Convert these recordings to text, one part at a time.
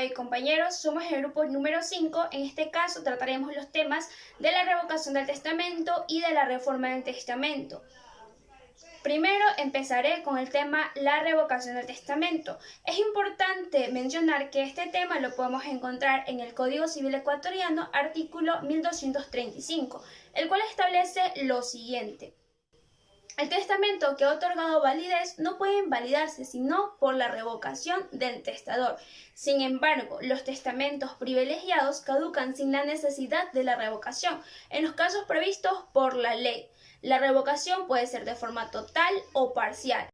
Hoy, compañeros, somos el grupo número 5. En este caso trataremos los temas de la revocación del testamento y de la reforma del testamento. Primero empezaré con el tema la revocación del testamento. Es importante mencionar que este tema lo podemos encontrar en el Código Civil ecuatoriano, artículo 1235, el cual establece lo siguiente. El testamento que ha otorgado validez no puede invalidarse sino por la revocación del testador. Sin embargo, los testamentos privilegiados caducan sin la necesidad de la revocación, en los casos previstos por la ley. La revocación puede ser de forma total o parcial.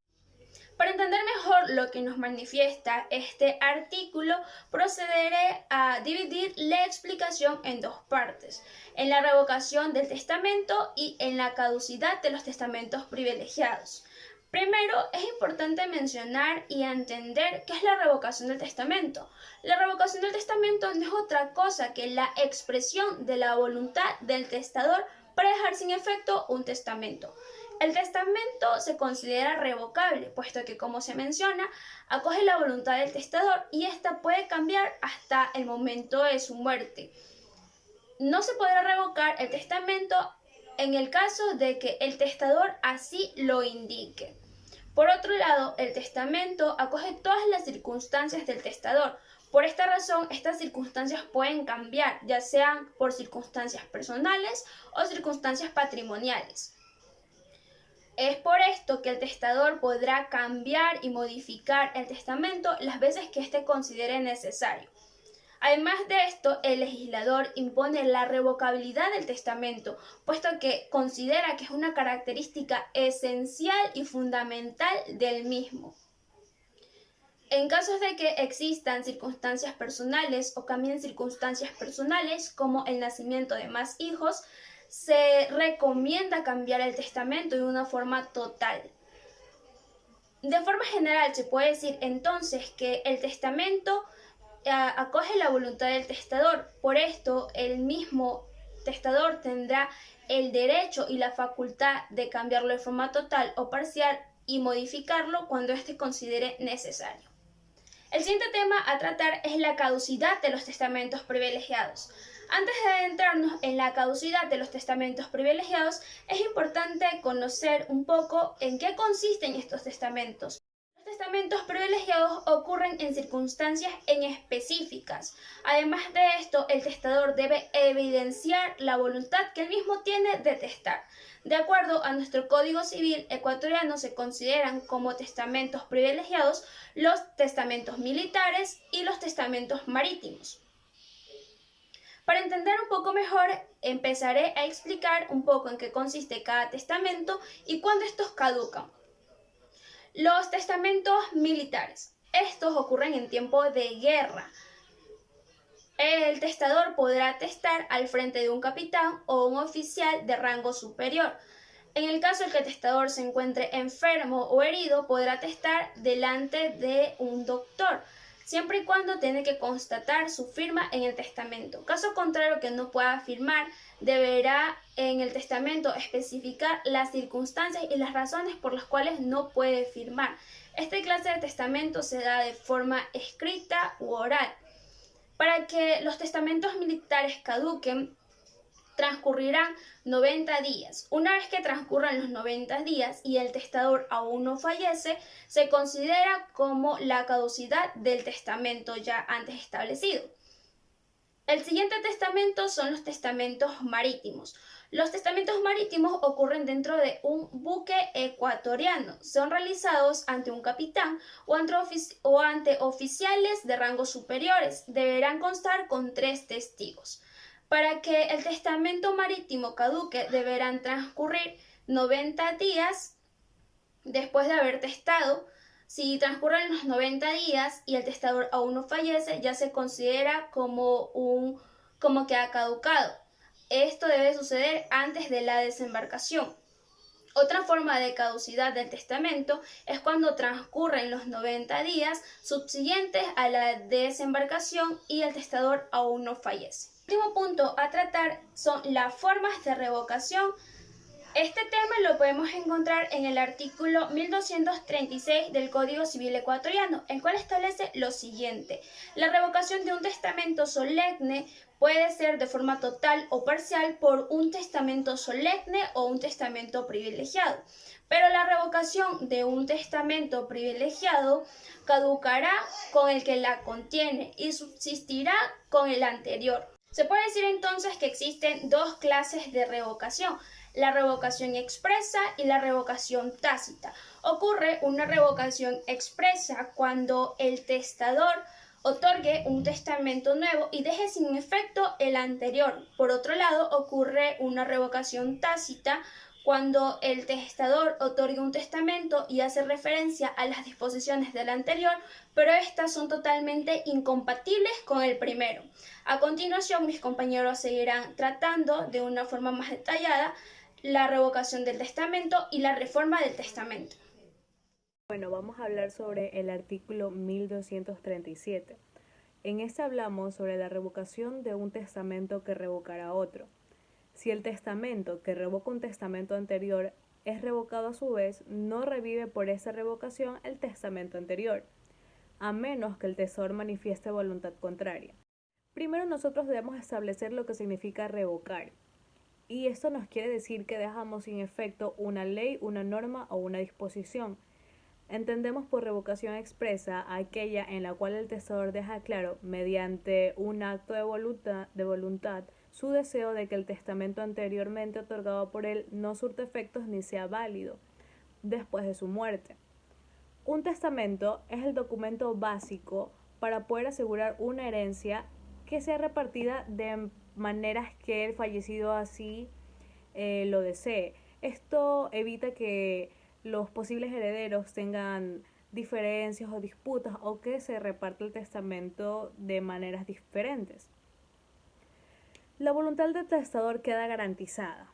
Para entender mejor lo que nos manifiesta este artículo, procederé a dividir la explicación en dos partes, en la revocación del testamento y en la caducidad de los testamentos privilegiados. Primero, es importante mencionar y entender qué es la revocación del testamento. La revocación del testamento no es otra cosa que la expresión de la voluntad del testador para dejar sin efecto un testamento. El testamento se considera revocable, puesto que, como se menciona, acoge la voluntad del testador y ésta puede cambiar hasta el momento de su muerte. No se podrá revocar el testamento en el caso de que el testador así lo indique. Por otro lado, el testamento acoge todas las circunstancias del testador. Por esta razón, estas circunstancias pueden cambiar, ya sean por circunstancias personales o circunstancias patrimoniales. Es por esto que el testador podrá cambiar y modificar el testamento las veces que éste considere necesario. Además de esto, el legislador impone la revocabilidad del testamento, puesto que considera que es una característica esencial y fundamental del mismo. En casos de que existan circunstancias personales o cambien circunstancias personales, como el nacimiento de más hijos, se recomienda cambiar el testamento de una forma total. De forma general, se puede decir entonces que el testamento acoge la voluntad del testador. Por esto, el mismo testador tendrá el derecho y la facultad de cambiarlo de forma total o parcial y modificarlo cuando éste considere necesario. El siguiente tema a tratar es la caducidad de los testamentos privilegiados. Antes de adentrarnos en la caducidad de los testamentos privilegiados, es importante conocer un poco en qué consisten estos testamentos. Los testamentos privilegiados ocurren en circunstancias en específicas. Además de esto, el testador debe evidenciar la voluntad que él mismo tiene de testar. De acuerdo a nuestro Código Civil ecuatoriano, se consideran como testamentos privilegiados los testamentos militares y los testamentos marítimos. Para entender un poco mejor, empezaré a explicar un poco en qué consiste cada testamento y cuándo estos caducan. Los testamentos militares. Estos ocurren en tiempo de guerra. El testador podrá testar al frente de un capitán o un oficial de rango superior. En el caso de que el testador se encuentre enfermo o herido, podrá testar delante de un doctor, siempre y cuando tiene que constatar su firma en el testamento. Caso contrario, que no pueda firmar, deberá en el testamento especificar las circunstancias y las razones por las cuales no puede firmar. Esta clase de testamento se da de forma escrita u oral. Para que los testamentos militares caduquen, transcurrirán 90 días. Una vez que transcurran los 90 días y el testador aún no fallece, se considera como la caducidad del testamento ya antes establecido. El siguiente testamento son los testamentos marítimos. Los testamentos marítimos ocurren dentro de un buque ecuatoriano. Son realizados ante un capitán o ante oficiales de rangos superiores. Deberán constar con 3 testigos. Para que el testamento marítimo caduque, deberán transcurrir 90 días después de haber testado. Si transcurren los 90 días y el testador aún no fallece, ya se considera como que ha caducado. Esto debe suceder antes de la desembarcación. Otra forma de caducidad del testamento es cuando transcurren los 90 días subsiguientes a la desembarcación y el testador aún no fallece. El último punto a tratar son las formas de revocación Este tema lo podemos encontrar en el artículo 1236 del Código Civil ecuatoriano, el cual establece lo siguiente: la revocación de un testamento solemne puede ser de forma total o parcial por un testamento solemne o un testamento privilegiado, pero la revocación de un testamento privilegiado caducará con el que la contiene y subsistirá con el anterior. Se puede decir entonces que existen dos clases de revocación: la revocación expresa y la revocación tácita. Ocurre una revocación expresa cuando el testador otorgue un testamento nuevo y deje sin efecto el anterior. Por otro lado, ocurre una revocación tácita cuando el testador otorga un testamento y hace referencia a las disposiciones del anterior, pero estas son totalmente incompatibles con el primero. A continuación, mis compañeros seguirán tratando de una forma más detallada la revocación del testamento y la reforma del testamento. Bueno, vamos a hablar sobre el artículo 1237. En este hablamos sobre la revocación de un testamento que revocará otro. Si el testamento que revoca un testamento anterior es revocado a su vez, no revive por esa revocación el testamento anterior, a menos que el tesoro manifieste voluntad contraria. Primero nosotros debemos establecer lo que significa revocar. Y esto nos quiere decir que dejamos sin efecto una ley, una norma o una disposición. Entendemos por revocación expresa aquella en la cual el testador deja claro, mediante un acto de voluntad, su deseo de que el testamento anteriormente otorgado por él no surta efectos ni sea válido después de su muerte. Un testamento es el documento básico para poder asegurar una herencia que sea repartida de maneras que el fallecido así lo desee. Esto evita que los posibles herederos tengan diferencias o disputas o que se reparta el testamento de maneras diferentes. La voluntad del testador queda garantizada,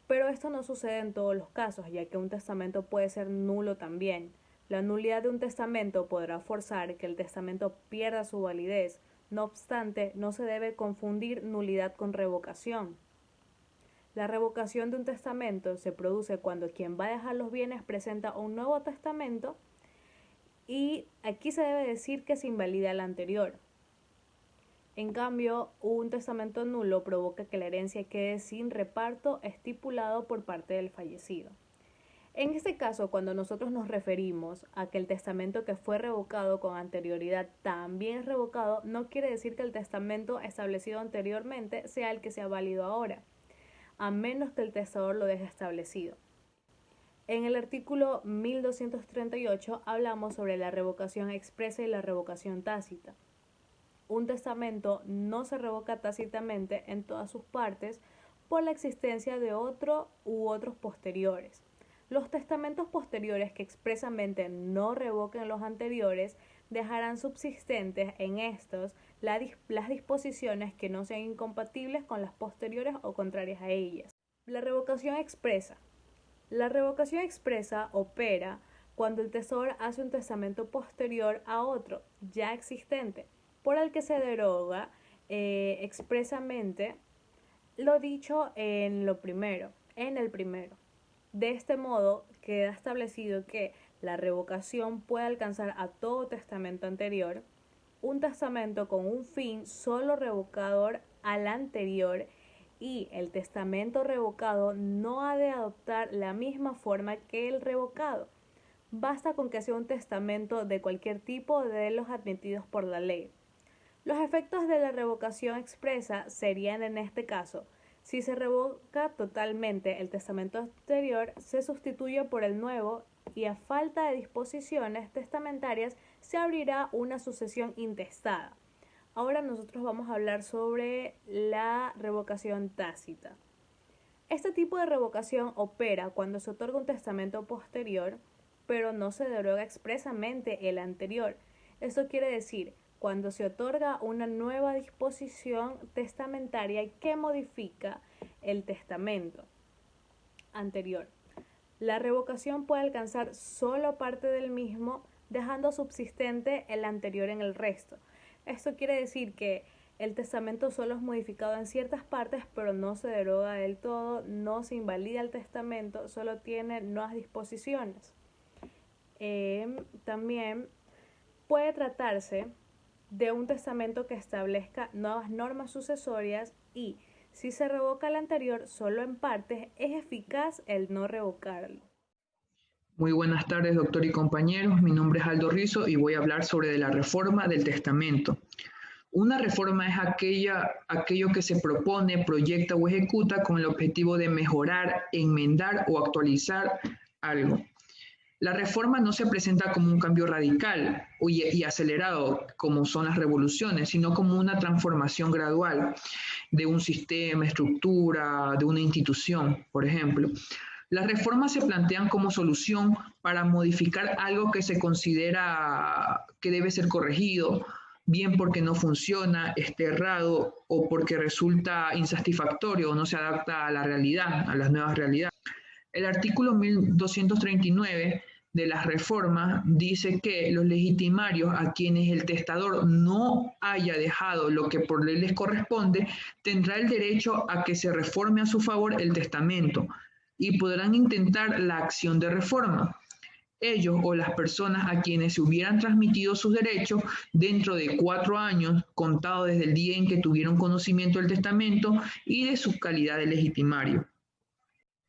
pero esto no sucede en todos los casos, ya que un testamento puede ser nulo también. La nulidad de un testamento podrá forzar que el testamento pierda su validez. No obstante, no se debe confundir nulidad con revocación. La revocación de un testamento se produce cuando quien va a dejar los bienes presenta un nuevo testamento y aquí se debe decir que se invalida el anterior. En cambio, un testamento nulo provoca que la herencia quede sin reparto estipulado por parte del fallecido. En este caso, cuando nosotros nos referimos a que el testamento que fue revocado con anterioridad también es revocado, no quiere decir que el testamento establecido anteriormente sea el que sea válido ahora, a menos que el testador lo deje establecido. En el artículo 1238 hablamos sobre la revocación expresa y la revocación tácita. Un testamento no se revoca tácitamente en todas sus partes por la existencia de otro u otros posteriores. Los testamentos posteriores que expresamente no revoquen los anteriores dejarán subsistentes en estos las disposiciones que no sean incompatibles con las posteriores o contrarias a ellas. La revocación expresa. La revocación expresa opera cuando el testador hace un testamento posterior a otro ya existente, por el que se deroga expresamente lo dicho en el primero. De este modo, queda establecido que la revocación puede alcanzar a todo testamento anterior, un testamento con un fin solo revocador al anterior, y el testamento revocado no ha de adoptar la misma forma que el revocado. Basta con que sea un testamento de cualquier tipo de los admitidos por la ley. Los efectos de la revocación expresa serían en este caso: si se revoca totalmente el testamento anterior, se sustituye por el nuevo y a falta de disposiciones testamentarias se abrirá una sucesión intestada. Ahora nosotros vamos a hablar sobre la revocación tácita. Este tipo de revocación opera cuando se otorga un testamento posterior, pero no se deroga expresamente el anterior. Esto quiere decir cuando se otorga una nueva disposición testamentaria que modifica el testamento anterior. La revocación puede alcanzar solo parte del mismo, dejando subsistente el anterior en el resto. Esto quiere decir que el testamento solo es modificado en ciertas partes, pero no se deroga del todo, no se invalida el testamento, solo tiene nuevas disposiciones. También puede tratarse de un testamento que establezca nuevas normas sucesorias y, si se revoca el anterior solo en partes, es eficaz el no revocarlo. Muy buenas tardes, doctor y compañeros. Mi nombre es Aldo Rizo y voy a hablar sobre la reforma del testamento. Una reforma es aquello que se propone, proyecta o ejecuta con el objetivo de mejorar, enmendar o actualizar algo. La reforma no se presenta como un cambio radical y acelerado, como son las revoluciones, sino como una transformación gradual de un sistema, estructura, de una institución, por ejemplo. Las reformas se plantean como solución para modificar algo que se considera que debe ser corregido, bien porque no funciona, está errado o porque resulta insatisfactorio o no se adapta a la realidad, a las nuevas realidades. El artículo 1239 de las reformas dice que los legitimarios a quienes el testador no haya dejado lo que por ley les corresponde, tendrá el derecho a que se reforme a su favor el testamento y podrán intentar la acción de reforma. Ellos o las personas a quienes se hubieran transmitido sus derechos dentro de 4 años, contado desde el día en que tuvieron conocimiento del testamento y de su calidad de legitimario.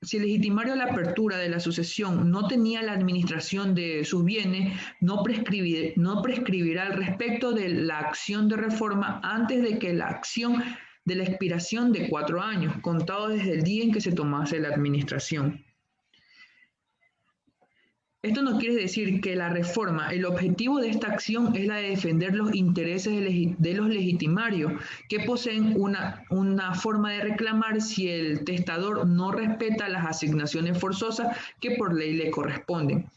Si el legitimario a la apertura de la sucesión no tenía la administración de sus bienes, no prescribirá al respecto de la acción de reforma antes de que la acción de la expiración de 4 años, contado desde el día en que se tomase la administración. Esto no quiere decir que la reforma, el objetivo de esta acción es la de defender los intereses de los legitimarios, que poseen una forma de reclamar si el testador no respeta las asignaciones forzosas que por ley le corresponden.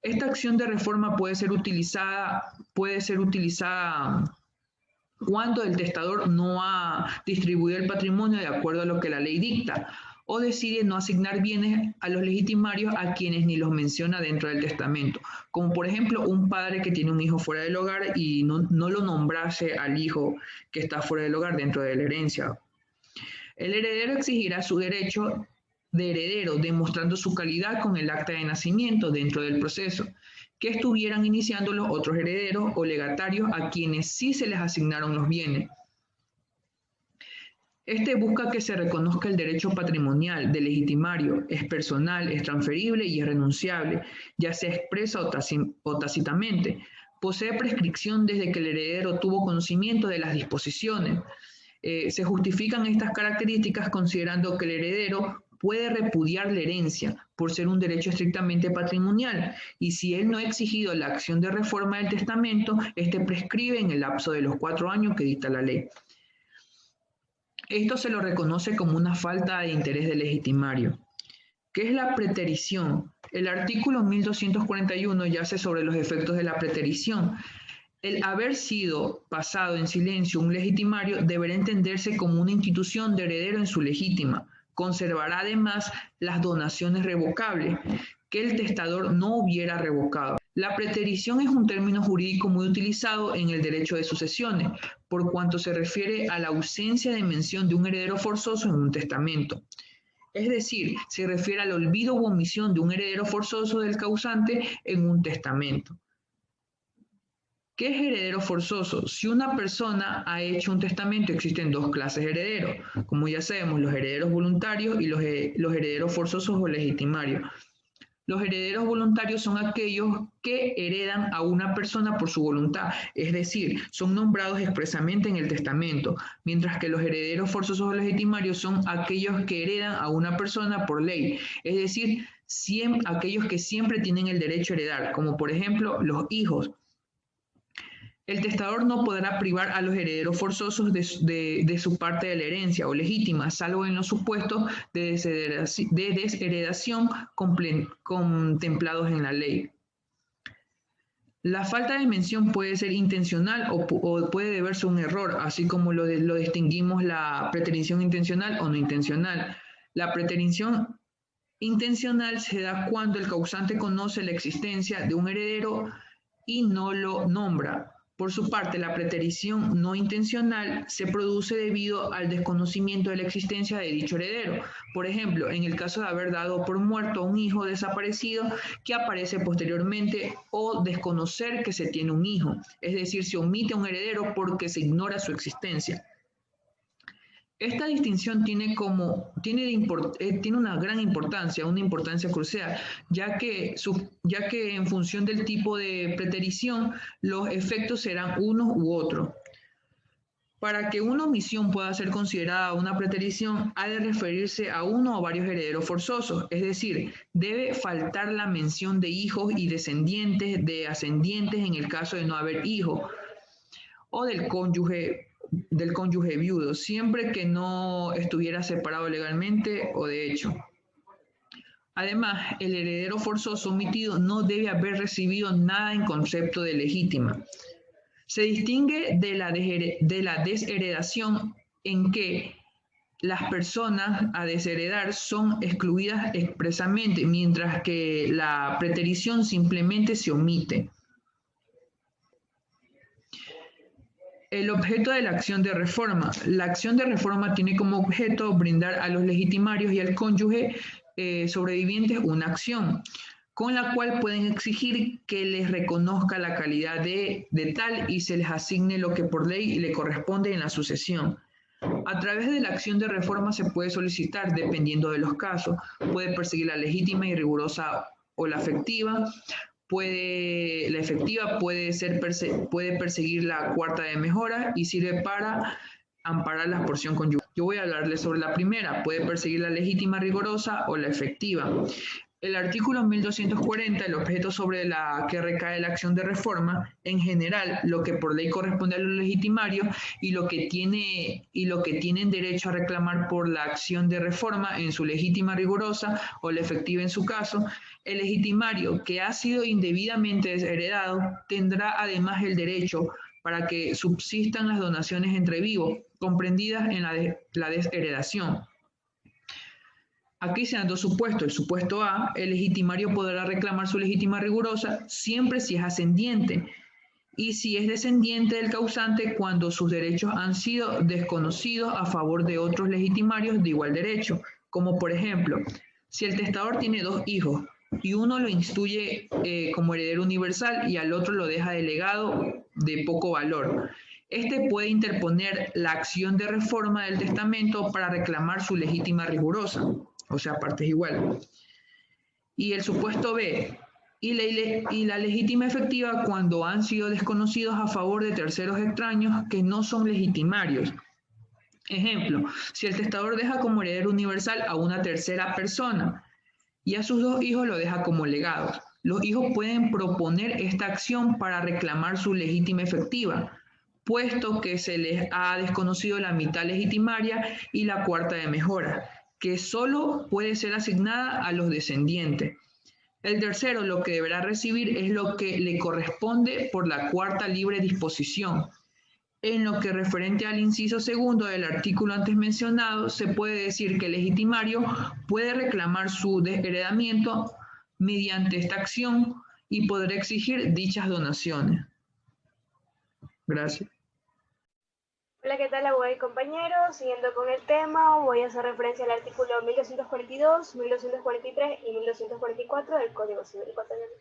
Esta acción de reforma puede ser utilizada cuando el testador no ha distribuido el patrimonio de acuerdo a lo que la ley dicta, o decide no asignar bienes a los legitimarios a quienes ni los menciona dentro del testamento, como por ejemplo un padre que tiene un hijo fuera del hogar y no lo nombrase al hijo que está fuera del hogar dentro de la herencia. El heredero exigirá su derecho de heredero, demostrando su calidad con el acta de nacimiento dentro del proceso, que estuvieran iniciando los otros herederos o legatarios a quienes sí se les asignaron los bienes. Este busca que se reconozca el derecho patrimonial del legitimario, es personal, es transferible y es renunciable, ya sea expresa o tácitamente. Posee prescripción desde que el heredero tuvo conocimiento de las disposiciones. Se justifican estas características considerando que el heredero puede repudiar la herencia por ser un derecho estrictamente patrimonial y si él no ha exigido la acción de reforma del testamento, este prescribe en el lapso de los 4 años que dicta la ley. Esto se lo reconoce como una falta de interés del legitimario. ¿Qué es la preterición? El artículo 1241 yace sobre los efectos de la preterición. El haber sido pasado en silencio un legitimario deberá entenderse como una institución de heredero en su legítima. Conservará además las donaciones revocables que el testador no hubiera revocado. La preterición es un término jurídico muy utilizado en el derecho de sucesiones, por cuanto se refiere a la ausencia de mención de un heredero forzoso en un testamento. Es decir, se refiere al olvido u omisión de un heredero forzoso del causante en un testamento. ¿Qué es heredero forzoso? Si una persona ha hecho un testamento, existen 2 clases de herederos. Como ya sabemos, los herederos voluntarios y los herederos forzosos o legitimarios. Los herederos voluntarios son aquellos que heredan a una persona por su voluntad, es decir, son nombrados expresamente en el testamento, mientras que los herederos forzosos o legitimarios son aquellos que heredan a una persona por ley, es decir, aquellos que siempre tienen el derecho a heredar, como por ejemplo los hijos. El testador no podrá privar a los herederos forzosos de su parte de la herencia o legítima, salvo en los supuestos de desheredación contemplados en la ley. La falta de mención puede ser intencional o puede deberse a un error, así como lo distinguimos la preterición intencional o no intencional. La preterición intencional se da cuando el causante conoce la existencia de un heredero y no lo nombra, Por su parte, la preterición no intencional se produce debido al desconocimiento de la existencia de dicho heredero. Por ejemplo, en el caso de haber dado por muerto a un hijo desaparecido que aparece posteriormente o desconocer que se tiene un hijo, es decir, se omite un heredero porque se ignora su existencia. Esta distinción tiene una gran importancia, una importancia crucial, ya que en función del tipo de preterición, los efectos serán unos u otros. Para que una omisión pueda ser considerada una preterición, ha de referirse a uno o varios herederos forzosos, es decir, debe faltar la mención de hijos y descendientes, de ascendientes en el caso de no haber hijos, o del cónyuge viudo, siempre que no estuviera separado legalmente o de hecho. Además, el heredero forzoso omitido no debe haber recibido nada en concepto de legítima. Se distingue de la desheredación en que las personas a desheredar son excluidas expresamente, mientras que la preterición simplemente se omite. El objeto de la acción de reforma. La acción de reforma tiene como objeto brindar a los legitimarios y al cónyuge sobrevivientes una acción, con la cual pueden exigir que les reconozca la calidad de tal y se les asigne lo que por ley le corresponde en la sucesión. A través de la acción de reforma se puede solicitar, dependiendo de los casos, puede perseguir la legítima y rigurosa o la efectiva. La efectiva puede perseguir la cuarta de mejora y sirve para amparar la porción conyugal. Yo voy a hablarles sobre la primera, puede perseguir la legítima rigurosa o la efectiva. El artículo 1240, el objeto sobre la que recae la acción de reforma, en general, lo que por ley corresponde a los legitimarios y lo que tienen derecho a reclamar por la acción de reforma en su legítima rigurosa o la efectiva en su caso, el legitimario que ha sido indebidamente desheredado tendrá además el derecho para que subsistan las donaciones entre vivos, comprendidas en la desheredación. Aquí se dan dos supuestos. El supuesto A, el legitimario podrá reclamar su legítima rigurosa siempre si es ascendiente y si es descendiente del causante cuando sus derechos han sido desconocidos a favor de otros legitimarios de igual derecho, como por ejemplo, si el testador tiene dos hijos y uno lo instituye como heredero universal y al otro lo deja delegado de poco valor. Este puede interponer la acción de reforma del testamento para reclamar su legítima rigurosa, o sea, partes iguales. Y el supuesto B, y la legítima efectiva cuando han sido desconocidos a favor de terceros extraños que no son legitimarios. Ejemplo, si el testador deja como heredero universal a una tercera persona y a sus dos hijos lo deja como legados, los hijos pueden proponer esta acción para reclamar su legítima efectiva, puesto que se les ha desconocido la mitad legitimaria y la cuarta de mejora, que solo puede ser asignada a los descendientes. El tercero lo que deberá recibir es lo que le corresponde por la cuarta libre disposición. En lo que referente al inciso segundo del artículo antes mencionado, se puede decir que el legitimario puede reclamar su desheredamiento mediante esta acción y podrá exigir dichas donaciones. Gracias. Hola, ¿qué tal, abogado y compañeros? Siguiendo con el tema, voy a hacer referencia al artículo 1242, 1243 y 1244 del Código Civil ecuatoriano.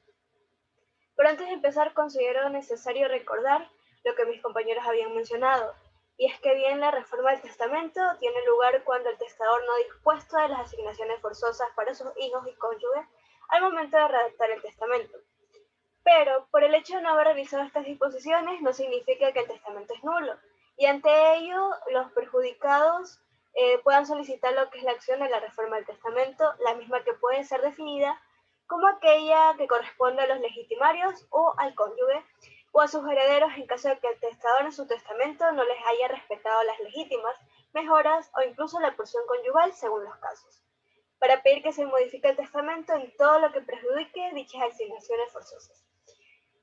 Pero antes de empezar, considero necesario recordar lo que mis compañeros habían mencionado, y es que bien la reforma del testamento tiene lugar cuando el testador no ha dispuesto de las asignaciones forzosas para sus hijos y cónyuges al momento de redactar el testamento. Pero, por el hecho de no haber revisado estas disposiciones, no significa que el testamento es nulo, y ante ello los perjudicados puedan solicitar lo que es la acción de la reforma del testamento, la misma que puede ser definida como aquella que corresponde a los legitimarios o al cónyuge o a sus herederos en caso de que el testador en su testamento no les haya respetado las legítimas, mejoras o incluso la porción conyugal según los casos, para pedir que se modifique el testamento en todo lo que perjudique dichas asignaciones forzosas.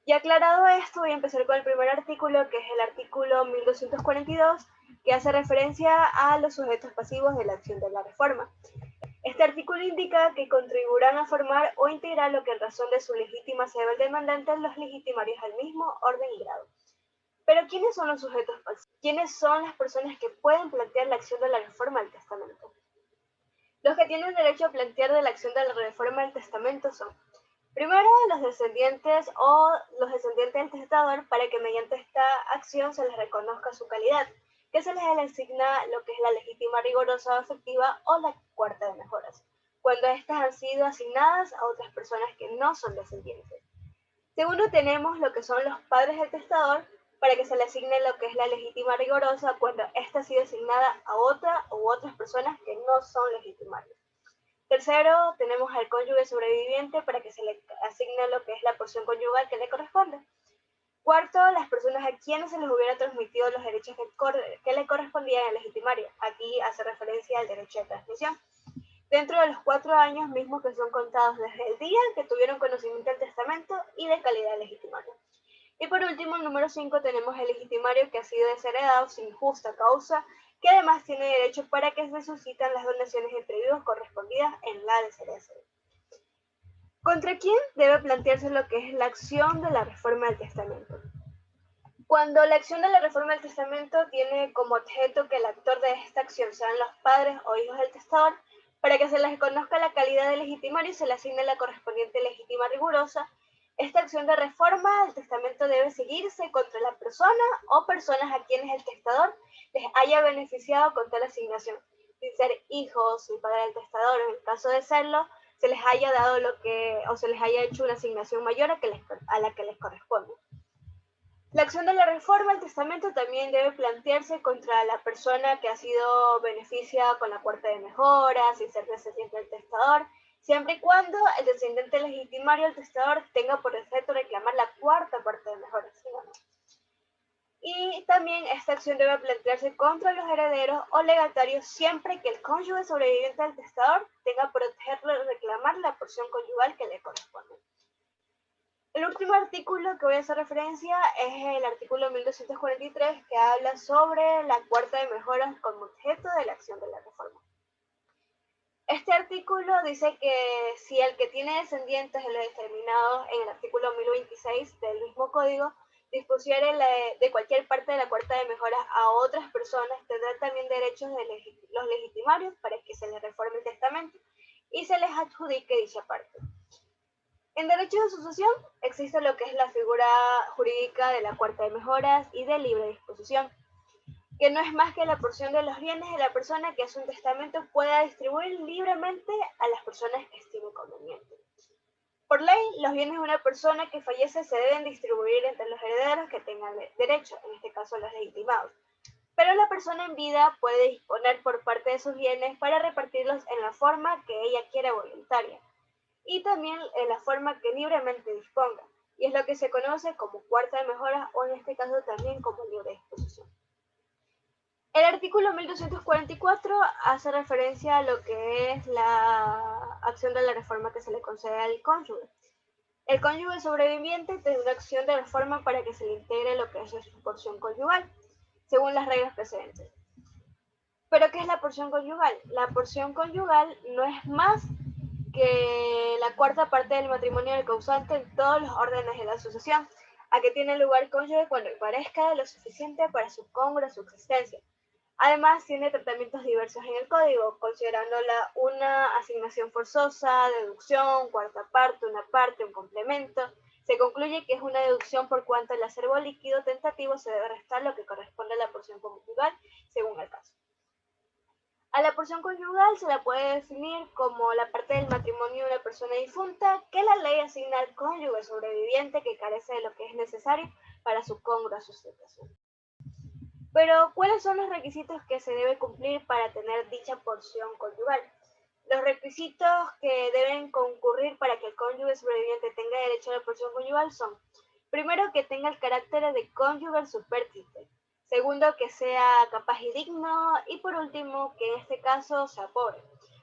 Y aclarado esto, voy a empezar con el primer artículo, que es el artículo 1242, que hace referencia a los sujetos pasivos de la acción de la reforma. Este artículo indica que contribuirán a formar o integrar lo que en razón de su legítima se debe al demandante los legitimarios al mismo orden y grado. Pero ¿quiénes son los sujetos pasivos? ¿Quiénes son las personas que pueden plantear la acción de la reforma del testamento? Los que tienen derecho a plantear de la acción de la reforma del testamento son, primero, los descendientes o los descendientes del testador, para que mediante esta acción se les reconozca su calidad, que se les asigna lo que es la legítima, rigurosa o efectiva o la cuarta de mejoras, cuando éstas han sido asignadas a otras personas que no son descendientes. Segundo, tenemos lo que son los padres del testador, para que se le asigne lo que es la legítima rigurosa cuando ésta ha sido asignada a otra u otras personas que no son legitimarios. Tercero, tenemos al cónyuge sobreviviente para que se le asigne lo que es la porción conyugal que le corresponde. Cuarto, las personas a quienes se les hubiera transmitido los derechos que le correspondían al legitimario. Aquí hace referencia al derecho de transmisión. Dentro de los 4 años mismos que son contados desde el día en que tuvieron conocimiento del testamento y de calidad de legitimario. Y por último, el número 5, tenemos el legitimario que ha sido desheredado sin justa causa, que además tiene derecho para que se suscitan las donaciones entre vivos correspondidas en la desheredación. ¿Contra quién debe plantearse lo que es la acción de la reforma del testamento? Cuando la acción de la reforma del testamento tiene como objeto que el actor de esta acción sean los padres o hijos del testador, para que se les reconozca la calidad de legitimario y se le asigne la correspondiente legítima rigurosa, esta acción de reforma del testamento debe seguirse contra la persona o personas a quienes el testador les haya beneficiado con tal asignación, sin ser hijos ni padre del testador. En el caso de serlo, se les haya dado se les haya hecho una asignación mayor a la que les corresponde. La acción de la reforma del testamento también debe plantearse contra la persona que ha sido beneficiada con la cuarta de mejora, sin ser descendiente del testador, siempre y cuando el descendiente legitimario del testador tenga por defecto reclamar la cuarta parte de mejora. ¿Sí? Y también esta acción debe plantearse contra los herederos o legatarios siempre que el cónyuge sobreviviente del testador tenga por objeto reclamar la porción conyugal que le corresponde. El último artículo que voy a hacer referencia es el artículo 1243, que habla sobre la cuarta de mejoras como objeto de la acción de la reforma. Este artículo dice que si el que tiene descendientes de los determinados en el artículo 1026 del mismo código dispusiere de cualquier parte de la cuarta de mejoras a otras personas, tendrán también derechos de los legitimarios para que se les reforme el testamento y se les adjudique dicha parte. En derecho de sucesión existe lo que es la figura jurídica de la cuarta de mejoras y de libre disposición, que no es más que la porción de los bienes de la persona que hace un testamento pueda distribuir libremente a las personas que estime conveniente. Por ley, los bienes de una persona que fallece se deben distribuir entre los herederos que tengan derecho, en este caso los legitimados. Pero la persona en vida puede disponer por parte de sus bienes para repartirlos en la forma que ella quiera voluntaria, y también en la forma que libremente disponga, y es lo que se conoce como cuarta de mejora o en este caso también como libre disposición. El artículo 1244 hace referencia a lo que es la acción de la reforma que se le concede al cónyuge. El cónyuge sobreviviente tendrá una acción de reforma para que se le integre lo que es su porción conyugal, según las reglas precedentes. ¿Pero qué es la porción conyugal? La porción conyugal no es más que la cuarta parte del matrimonio del causante en todos los órdenes de la sucesión, a que tiene lugar cónyuge cuando parezca lo suficiente para su congrua subsistencia. Además, tiene tratamientos diversos en el código, considerándola una asignación forzosa, deducción, cuarta parte, una parte, un complemento. Se concluye que es una deducción por cuanto el acervo líquido tentativo se debe restar lo que corresponde a la porción conyugal, según el caso. A la porción conyugal se la puede definir como la parte del matrimonio de una persona difunta que la ley asigna al cónyuge sobreviviente que carece de lo que es necesario para su congrua sustentación. Pero, ¿cuáles son los requisitos que se debe cumplir para tener dicha porción conyugal? Los requisitos que deben concurrir para que el cónyuge sobreviviente tenga derecho a la porción conyugal son: primero, que tenga el carácter de cónyuge supérstite; segundo, que sea capaz y digno; y por último, que en este caso sea pobre,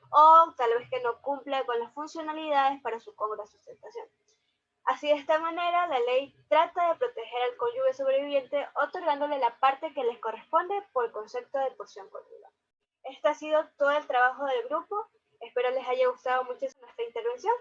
o tal vez que no cumpla con las funcionalidades para su congrua sustentación. Así, de esta manera, la ley trata de proteger al cónyuge sobreviviente, otorgándole la parte que les corresponde por el concepto de porción conyugal. Este ha sido todo el trabajo del grupo. Espero les haya gustado mucho nuestra intervención.